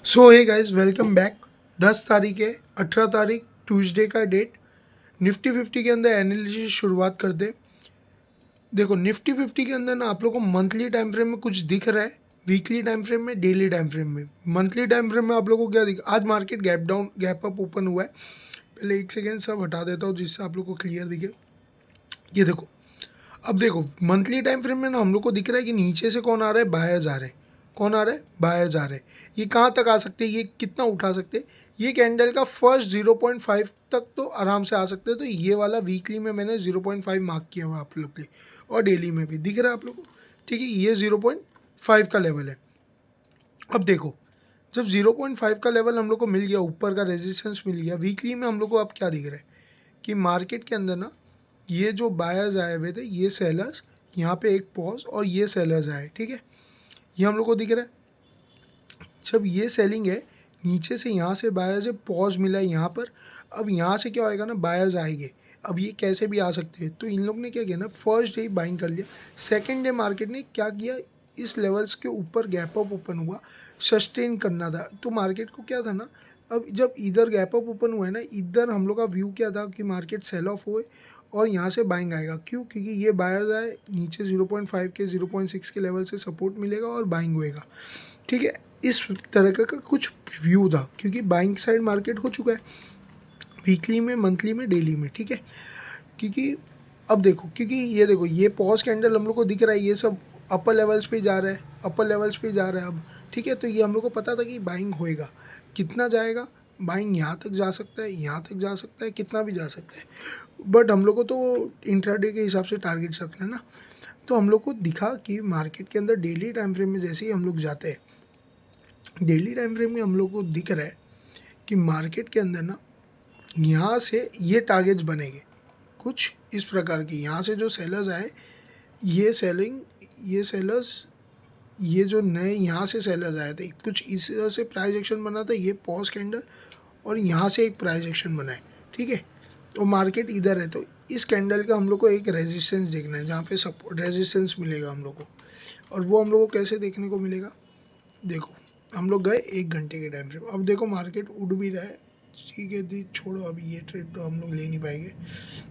सो hey guys, welcome back. 10 तारीख है, 18 तारीख ट्यूसडे का डेट। निफ्टी 50 के अंदर एनालिसिस शुरुआत कर दे। देखो, निफ्टी 50 के अंदर ना आप लोग को मंथली टाइम फ्रेम में कुछ दिख रहा है, वीकली टाइम फ्रेम में, डेली टाइम फ्रेम में। मंथली टाइम फ्रेम में आप लोग को क्या दिख, आज market gap down gap up open हुआ है। पहले एक सेकेंड सब हटा देता हूँ जिससे आप लोग को क्लियर दिखे। ये देखो, अब देखो मंथली टाइम फ्रेम में ना हम लोग को दिख रहा है कि नीचे से कौन आ रहा है, बायर्स आ रहे हैं। कौन आ रहा है, बायर्स आ रहे हैं। ये कहाँ तक आ सकते हैं, ये कितना उठा सकते हैं? ये कैंडल का फर्स्ट 0.5 तक तो आराम से आ सकते हैं। तो ये वाला वीकली में मैंने 0.5 मार्क किया हुआ आप लोग के, और डेली में भी दिख रहा है आप लोग को। ठीक है, ये 0.5 का लेवल है। अब देखो, जब 0.5 का लेवल हम लोग को मिल गया, ऊपर का रेजिस्टेंस मिल गया, वीकली में हम लोग को अब क्या दिख रहा है कि मार्केट के अंदर ना ये जो बायर्स आए हुए थे, ये सेलर्स, यहाँ पे एक पॉज और ये सेलर्स आए। ठीक है, ये हम लोग को दिख रहा है। जब ये सेलिंग है, नीचे से यहाँ से बायर्स से पॉज मिला है यहाँ पर। अब यहाँ से क्या होएगा ना, बायर्स आएंगे। अब ये कैसे भी आ सकते हैं। तो इन लोग ने क्या किया ना, फर्स्ट डे बाइंग कर लिया। सेकेंड डे मार्केट ने क्या किया, इस लेवल्स के ऊपर गैप अप ओपन हुआ, सस्टेन करना था। तो मार्केट को क्या था ना, अब जब इधर गैप अप ओपन हुआ है ना, इधर हम लोग का व्यू क्या था कि मार्केट सेल ऑफ हुए और यहाँ से बाइंग आएगा। क्यों? क्योंकि ये बायर्स आए, नीचे 0.5 के 0.6 के लेवल से सपोर्ट मिलेगा और बाइंग होएगा। ठीक है, इस तरह का कुछ व्यू था, क्योंकि बाइंग साइड मार्केट हो चुका है वीकली में, मंथली में, डेली में। ठीक है, क्योंकि अब देखो, क्योंकि ये देखो, ये पॉज कैंडल हम लोग को दिख रहा है, ये सब अपर लेवल्स पे जा रहा है, अपर लेवल्स पे जा रहा है अब। ठीक है, तो ये हम लोग को पता था कि बाइंग होएगा। कितना जाएगा बाइंग? यहाँ तक जा सकता है, यहाँ तक जा सकता है, कितना भी जा सकता है। बट हम लोग को तो इंट्राडे के हिसाब से टारगेट्स रखना है ना। तो हम लोग को दिखा कि मार्केट के अंदर डेली टाइम फ्रेम में जैसे ही हम लोग जाते हैं, डेली टाइम फ्रेम में हम लोग को दिख रहा है कि मार्केट के अंदर ना यहाँ से ये टारगेट्स बनेंगे कुछ इस प्रकार की। यहाँ से जो सेलर्स आए, ये सेलिंग, ये सेलर्स, ये जो नए यहाँ से सेलर्स आए थे, कुछ इस तरह से प्राइस एक्शन बना था। ये पॉज कैंडल और यहाँ से एक प्राइस एक्शन बना है। ठीक है, तो मार्केट इधर है। तो इस कैंडल का हम लोग को एक रेजिस्टेंस देखना है, जहाँ पे सपोर्ट रेजिस्टेंस मिलेगा हम लोग को। और वो हम लोग को कैसे देखने को मिलेगा? देखो, हम लोग गए 1 घंटे के टाइम फ्रेम। अब देखो मार्केट उड़ भी रहा है। ठीक है दी, छोड़ो, अभी ये ट्रेड तो हम लोग ले नहीं पाएंगे।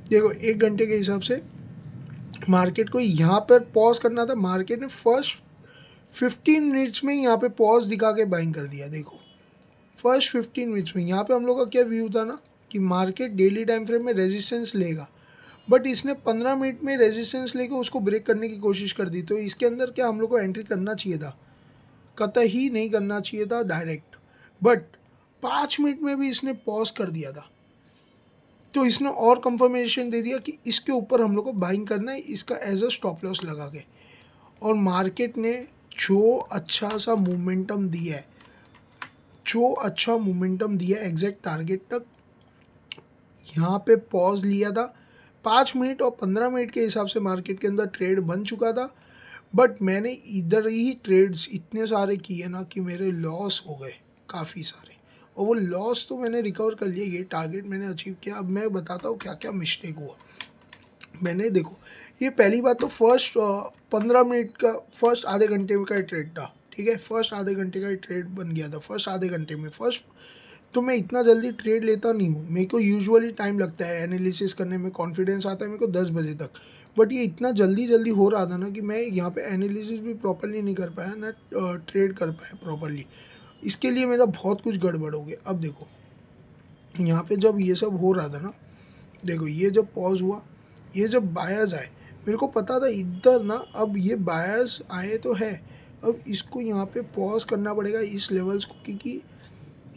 देखो, 1 घंटे के हिसाब से मार्केट को यहाँ पर पॉज करना था। मार्केट ने फर्स्ट 15 मिनट्स में यहाँ पे पॉज दिखा के बाइंग कर दिया। देखो, फर्स्ट 15 मिनट्स में यहाँ पे हम लोग का क्या व्यू था ना, कि मार्केट डेली टाइम फ्रेम में रेजिस्टेंस लेगा। बट इसने 15 मिनट में रेजिस्टेंस लेके उसको ब्रेक करने की कोशिश कर दी। तो इसके अंदर क्या हम लोग को एंट्री करना चाहिए था? कतई नहीं करना चाहिए था डायरेक्ट। बट 5 मिनट में भी इसने पॉज कर दिया था। तो इसने और कंफर्मेशन दे दिया कि इसके ऊपर हम लोग को बाइंग करना है, इसका एज अ स्टॉप लॉस लगा के। और मार्केट ने जो अच्छा सा मोमेंटम दिया है, जो अच्छा मोमेंटम दिया एग्जैक्ट टारगेट तक, यहाँ पे पॉज लिया था। 5 मिनट और 15 मिनट के हिसाब से मार्केट के अंदर ट्रेड बन चुका था। बट मैंने इधर ही ट्रेड्स इतने सारे किए ना कि मेरे लॉस हो गए काफ़ी सारे। और वो लॉस तो मैंने रिकवर कर लिया, ये टारगेट मैंने अचीव किया। अब मैं बताता हूँ क्या क्या मिस्टेक हुआ मैंने। देखो, ये पहली बात तो फर्स्ट 15 मिनट का, फर्स्ट आधे घंटे का ट्रेड था। ठीक है, फर्स्ट आधे घंटे का ट्रेड बन गया था फर्स्ट आधे घंटे में। फर्स्ट तो मैं इतना जल्दी ट्रेड लेता नहीं हूँ, मेरे को यूजुअली टाइम लगता है एनालिसिस करने में, कॉन्फिडेंस आता है मेरे को 10 बजे तक। बट ये इतना जल्दी जल्दी हो रहा था ना कि मैं यहाँ पे एनालिसिस भी प्रॉपरली नहीं कर पाया ना, ट्रेड कर पाया प्रॉपरली। इसके लिए मेरा बहुत कुछ गड़बड़ हो गया। अब देखो, यहाँ पे जब ये सब हो रहा था ना, देखो ये जब पॉज हुआ, ये जब बायर्स आए, मेरे को पता था इधर ना, अब ये बायर्स आए तो है, अब इसको यहाँ पे पॉज करना पड़ेगा इस लेवल्स को, क्योंकि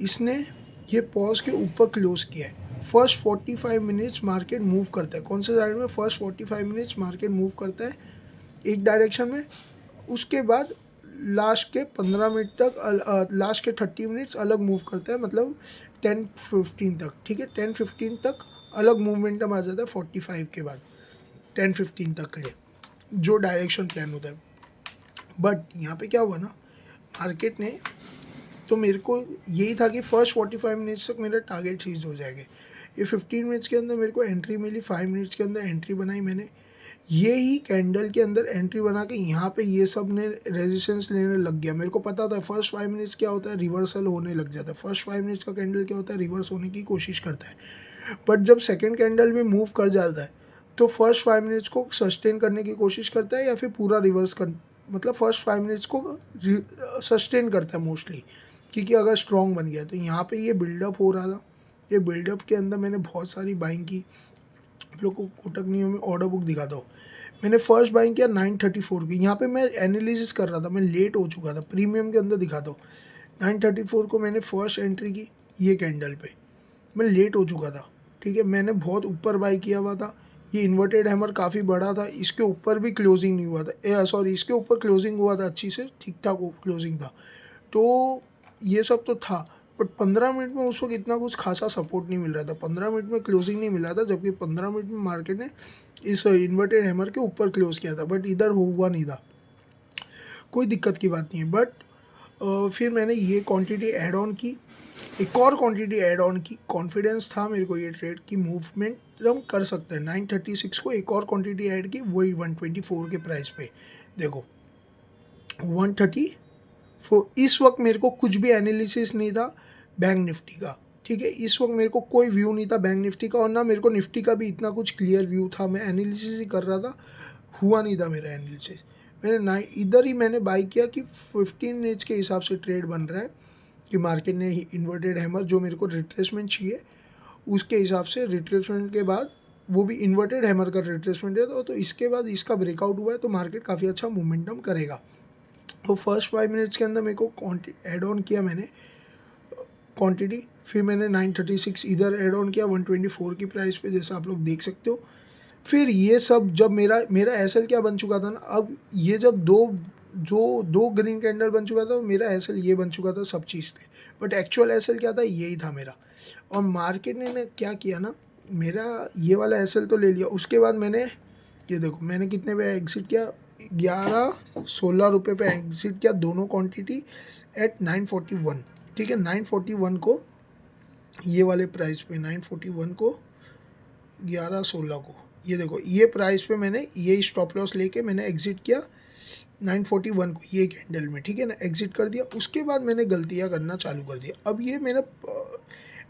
इसने ये पॉज के ऊपर क्लोज किया है। फर्स्ट 45 मिनट्स मार्केट मूव करता है। कौन से साइड में? फर्स्ट 45 मिनट्स मार्केट मूव करता है एक डायरेक्शन में। उसके बाद लास्ट के 15 मिनट तक, लास्ट के 30 मिनट्स अलग मूव करता है, मतलब 10-15 तक। ठीक है, 10-15 तक अलग मूवमेंटम आ जाता है 45 के बाद, 10-15 तक ले जो डायरेक्शन प्लान होता है। बट यहाँ पे क्या हुआ ना, मार्केट ने, तो मेरे को यही था कि फर्स्ट 45 मिनट्स तक मेरा टारगेट चीज हो जाएगा। ये 15 मिनट्स के अंदर मेरे को एंट्री मिली, 5 मिनट्स के अंदर एंट्री बनाई मैंने। ये ही कैंडल के अंदर एंट्री बना के यहाँ पे ये सब ने रेजिस्टेंस लेने लग गया। मेरे को पता था फर्स्ट 5 मिनट्स क्या होता है, रिवर्सल होने लग जाता है। फर्स्ट 5 मिनट्स का कैंडल क्या होता है, रिवर्स होने की कोशिश करता है। बट जब सेकेंड कैंडल भी मूव कर जाता है तो फर्स्ट 5 मिनट्स को सस्टेन करने की कोशिश करता है या फिर पूरा रिवर्स कर, मतलब फर्स्ट 5 मिनट्स को सस्टेन करता है मोस्टली, क्योंकि अगर स्ट्रॉन्ग बन गया। तो यहाँ पे ये बिल्डअप हो रहा था। ये बिल्डअप के अंदर मैंने बहुत सारी बाइंग की। आप लोग को कोटक नियो में ऑर्डर बुक दिखाता हूँ। मैंने फर्स्ट बाइंग किया 934 की। यहाँ पे मैं एनालिसिस कर रहा था, मैं लेट हो चुका था। प्रीमियम के अंदर दिखाता हूँ 934 को मैंने फर्स्ट एंट्री की ये कैंडल पे। मैं लेट हो चुका था, ठीक है। मैंने बहुत ऊपर बाई किया हुआ था। ये इन्वर्टेड हैमर काफ़ी बड़ा था, इसके ऊपर भी क्लोजिंग नहीं हुआ था, सॉरी इसके ऊपर क्लोजिंग हुआ था अच्छी से, ठीक ठाक क्लोजिंग था। तो ये सब तो था, बट 15 मिनट में उस वक्त इतना कुछ खासा सपोर्ट नहीं मिल रहा था। 15 मिनट में क्लोजिंग नहीं मिला था, जबकि 15 मिनट में मार्केट ने इस इन्वर्टेड हैमर के ऊपर क्लोज किया था, बट इधर हुआ नहीं था। कोई दिक्कत की बात नहीं है। बट फिर मैंने ये क्वांटिटी ऐड ऑन की, एक और क्वांटिटी ऐड ऑन की। कॉन्फिडेंस था मेरे को ये ट्रेड की मूवमेंट हम कर सकते हैं। 936 को एक और क्वांटिटी ऐड की, वही 124 के प्राइस पे। देखो 134। इस वक्त मेरे को कुछ भी एनालिसिस नहीं था बैंक निफ्टी का, ठीक है। इस वक्त मेरे को कोई व्यू नहीं था बैंक निफ्टी का, और ना मेरे को निफ्टी का भी इतना कुछ क्लियर व्यू था। मैं एनालिसिस ही कर रहा था, हुआ नहीं था मेरा एनालिसिस। मैंने इधर ही मैंने बाई किया कि 15 मिनट्स के हिसाब से ट्रेड बन रहा है कि मार्केट ने इन्वर्टेड हैमर जो मेरे को रिट्रेसमेंट चाहिए उसके हिसाब से, रिट्रेसमेंट के बाद वो भी इन्वर्टेड हैमर का रिट्रेसमेंट है, तो इसके बाद इसका ब्रेकआउट हुआ है तो मार्केट काफ़ी अच्छा मोमेंटम करेगा। तो फर्स्ट 5 मिनट्स के अंदर मेरे को ऐड ऑन किया मैंने क्वांटिटी। फिर मैंने 936 इधर ऐड ऑन किया 124 की प्राइस पे, जैसा आप लोग देख सकते हो। फिर ये सब जब मेरा एसएल क्या बन चुका था ना, अब ये जब दो ग्रीन कैंडल बन चुका था, मेरा एसएल ये बन चुका था सब चीज़ पे। बट एक्चुअल एसएल क्या था, यही था मेरा। और मार्केट ने ना क्या किया ना, मेरा ये वाला एसएल तो ले लिया। उसके बाद मैंने ये देखो मैंने कितने पे एग्जिट किया, 11-16 रुपये पे एग्जिट किया, दोनों क्वांटिटी एट 941, ठीक है। 941 को ये वाले प्राइस पे, 941 को 11-16 को, ये देखो ये प्राइस पे मैंने ये स्टॉप लॉस लेके मैंने एग्जिट किया 941 को ये कैंडल में, ठीक है ना। एग्जिट कर दिया। उसके बाद मैंने गलतियाँ करना चालू कर दिया। अब ये मेरा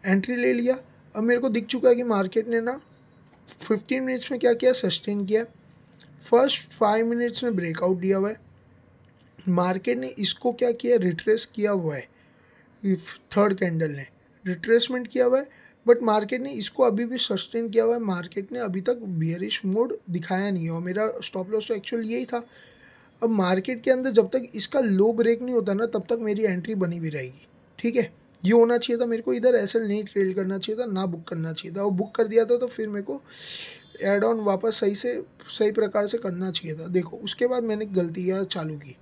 एंट्री ले लिया। अब मेरे को दिख चुका है कि मार्केट ने ना 15 मिनट्स में क्या किया, सस्टेन किया। फर्स्ट 5 मिनट्स में ब्रेकआउट दिया हुआ है। मार्केट ने इसको क्या किया, रिट्रेस किया हुआ है। थर्ड कैंडल ने रिट्रेसमेंट किया हुआ है, बट मार्केट ने इसको अभी भी सस्टेन किया हुआ है। मार्केट ने अभी तक बियरिश मोड दिखाया नहीं है, और मेरा स्टॉप लॉस तो एक्चुअल यही था। अब मार्केट के अंदर जब तक इसका लो ब्रेक नहीं होता ना, तब तक मेरी एंट्री बनी हुई रहेगी, ठीक है। ये होना चाहिए था मेरे को, इधर ऐसे नहीं ट्रेड करना चाहिए था, ना बुक करना चाहिए था। और बुक कर दिया था तो फिर मेरे को एड ऑन वापस सही प्रकार से करना चाहिए था। देखो उसके बाद मैंने गलतियाँ चालू की।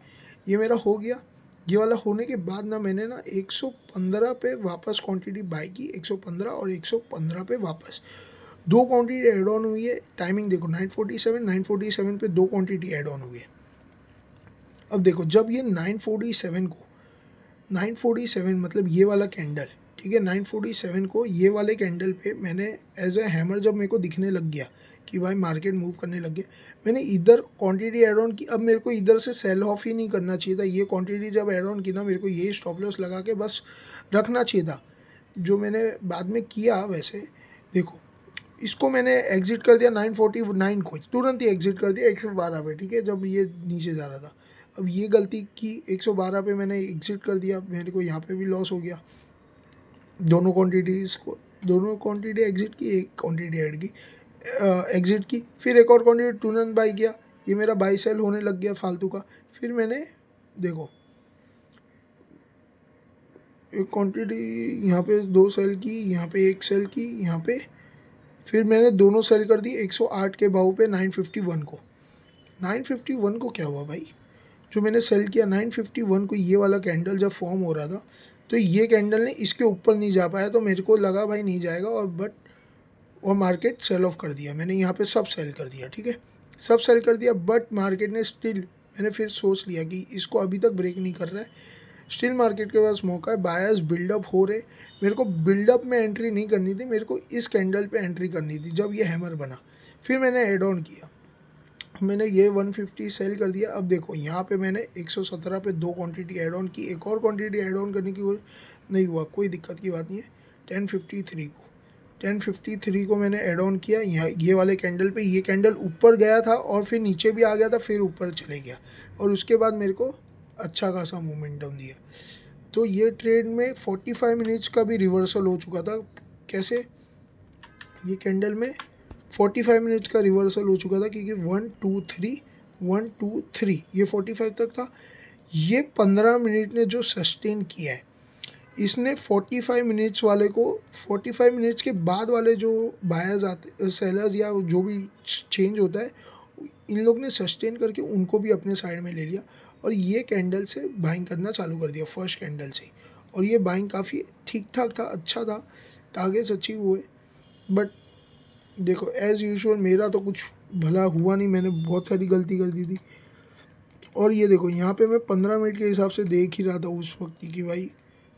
ये मेरा हो गया। ये वाला होने के बाद ना मैंने ना 115 पे वापस क्वांटिटी बाई की, 115 और 115 पे वापस दो क्वांटिटी ऐड ऑन हुई है। टाइमिंग देखो 947 पे दो क्वांटिटी ऐड ऑन हुई है। अब देखो जब ये 947 मतलब ये वाला कैंडल, ठीक है, 947 को ये वाले कैंडल पे मैंने एज ए हैमर जब मेरे को दिखने लग गया कि भाई मार्केट मूव करने लग गया, मैंने इधर क्वांटिटी ऐड ऑन की। अब मेरे को इधर से सेल ऑफ ही नहीं करना चाहिए था। ये क्वांटिटी जब ऐड ऑन की ना, मेरे को ये स्टॉप लॉस लगा के बस रखना चाहिए था, जो मैंने बाद में किया। वैसे देखो इसको मैंने एग्जिट कर दिया 949 को, तुरंत ही एग्जिट कर दिया 112 पे, ठीक है, जब ये नीचे जा रहा था। अब ये गलती की, 112 पे मैंने एग्जिट कर दिया, मेरे को यहाँ पे भी लॉस हो गया। दोनों क्वांटिटी एग्जिट की, एक क्वांटिटी ऐड की, एग्जिट की। फिर एक और क्वांटिटी तुरंत बाई किया। ये मेरा बाई सेल होने लग गया फालतू का। फिर मैंने देखो एक क्वांटिटी यहाँ पे 2 सेल की, यहाँ पे 1 सेल की, यहाँ पे फिर मैंने दोनों सेल कर दी 108 के भाव पे 951 को। 951 को क्या हुआ भाई, जो मैंने सेल किया 951 को, ये वाला कैंडल जब फॉर्म हो रहा था तो ये कैंडल ने इसके ऊपर नहीं जा पाया, तो मेरे को लगा भाई नहीं जाएगा, और मार्केट सेल ऑफ कर दिया। मैंने यहाँ पे सब सेल कर दिया, ठीक है, सब सेल कर दिया। बट मार्केट ने स्टिल, मैंने फिर सोच लिया कि इसको अभी तक ब्रेक नहीं कर रहा है, स्टिल मार्केट के पास मौका है। बायर्स बिल्डअप हो रहे, मेरे को बिल्डअप में एंट्री नहीं करनी थी, मेरे को इस कैंडल पे एंट्री करनी थी जब ये हैमर बना। फिर मैंने एड ऑन किया मैंने ये 150 सेल कर दिया। अब देखो यहाँ पे मैंने 117 पे 2 क्वांटिटी ऐड ऑन की, एक और क्वांटिटी ऐड ऑन करने की नहीं हुआ, कोई दिक्कत की बात नहीं है। 1053 को मैंने ऐड ऑन किया यहाँ ये वाले कैंडल पे। ये कैंडल ऊपर गया था और फिर नीचे भी आ गया था, फिर ऊपर चले गया और उसके बाद मेरे को अच्छा खासा मोमेंटम दिया। तो ये ट्रेड में 45 मिनट्स का भी रिवर्सल हो चुका था। कैसे? ये कैंडल में 45 मिनट्स का रिवर्सल हो चुका था क्योंकि 1 2 3 1 2 3 ये 45 तक था। ये 15 मिनट ने जो सस्टेन किया है, इसने 45 मिनट्स वाले को 45 मिनट्स के बाद वाले जो बायर्स आते सेलर्स या जो भी चेंज होता है, इन लोग ने सस्टेन करके उनको भी अपने साइड में ले लिया और ये कैंडल से बाइंग करना चालू कर दिया, फर्स्ट कैंडल से। और ये बाइंग काफ़ी ठीक ठाक था, अच्छा था, टारगेट्स अचीव हुए। बट देखो एज़ यूजुअल मेरा तो कुछ भला हुआ नहीं, मैंने बहुत सारी गलती कर दी थी। और ये देखो यहाँ पे मैं 15 मिनट के हिसाब से देख ही रहा था उस वक्त कि भाई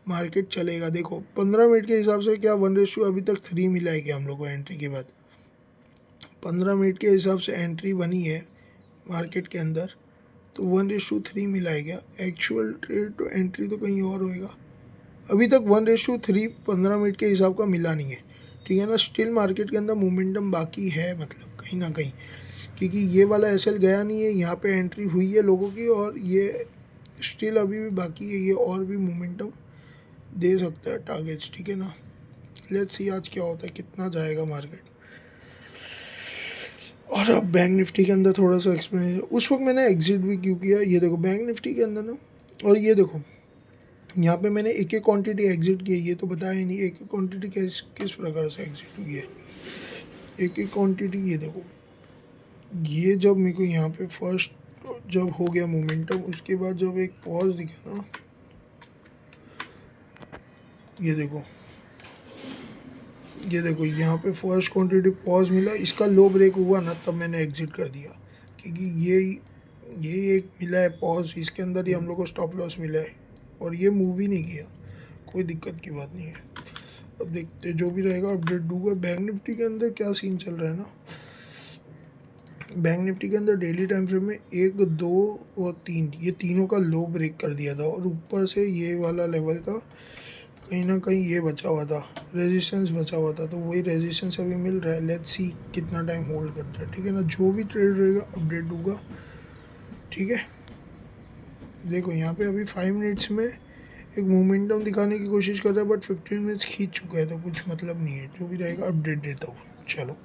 मार्केट चलेगा। देखो 15 मिनट के हिसाब से क्या 1:, अभी तक 3 मिला है क्या हम लोग को एंट्री के बाद? 15 मिनट के हिसाब से एंट्री बनी है मार्केट के अंदर, तो 1:3 मिला है क्या? एक्चुअल ट्रेड तो एंट्री तो कहीं और होएगा। अभी तक 1:3 15 मिनट के हिसाब का मिला नहीं है, ठीक है ना। स्टिल मार्केट के अंदर मोमेंटम बाकी है, मतलब कहीं ना कहीं, क्योंकि ये वाला एसएल गया नहीं है, यहाँ पे एंट्री हुई है लोगों की और ये स्टिल अभी भी बाकी है, ये और भी मोमेंटम दे सकता है टारगेट्स, ठीक है ना। लेट्स सी आज क्या होता है, कितना जाएगा मार्केट। और अब बैंक निफ्टी के अंदर थोड़ा सा एक्सप्लेन, उस वक्त मैंने एग्जिट भी क्यों किया, ये देखो बैंक निफ्टी के अंदर ना, और ये देखो यहाँ पे मैंने एक एक क्वांटिटी एग्जिट की है, ये तो बताया ही नहीं एक एक क्वांटिटी किस प्रकार से एग्जिट हुई है। एक एक क्वांटिटी ये देखो, ये जब मेरे को यहाँ पे फर्स्ट जब हो गया मोमेंटम, उसके बाद जब एक पॉज दिखा ना, ये देखो यहाँ पे फर्स्ट क्वांटिटी पॉज मिला, इसका लो ब्रेक हुआ ना, तब मैंने एग्जिट कर दिया क्योंकि ये एक मिला है पॉज, इसके अंदर ही हम लोग को स्टॉप लॉस मिला है और ये मूव ही नहीं किया, कोई दिक्कत की बात नहीं है। अब देखते जो भी रहेगा अपडेट दूंगा। बैंक निफ्टी के अंदर क्या सीन चल रहा है ना, बैंक निफ्टी के अंदर डेली टाइम फ्रेम में 1 2 और 3 ये तीनों का लो ब्रेक कर दिया था और ऊपर से ये वाला लेवल का कहीं ना कहीं ये बचा हुआ था, रेजिस्टेंस बचा हुआ था, तो वही रेजिस्टेंस अभी मिल रहा है। लेट्स सी कितना टाइम होल्ड करता है, ठीक है ना। जो भी ट्रेड रहेगा अपडेट दूंगा, ठीक है। देखो यहाँ पे अभी 5 मिनट्स में एक मोमेंटम दिखाने की कोशिश कर रहा है, बट 15 मिनट्स खींच चुका है, तो कुछ मतलब नहीं है। जो भी रहेगा अपडेट देता हूँ, चलो।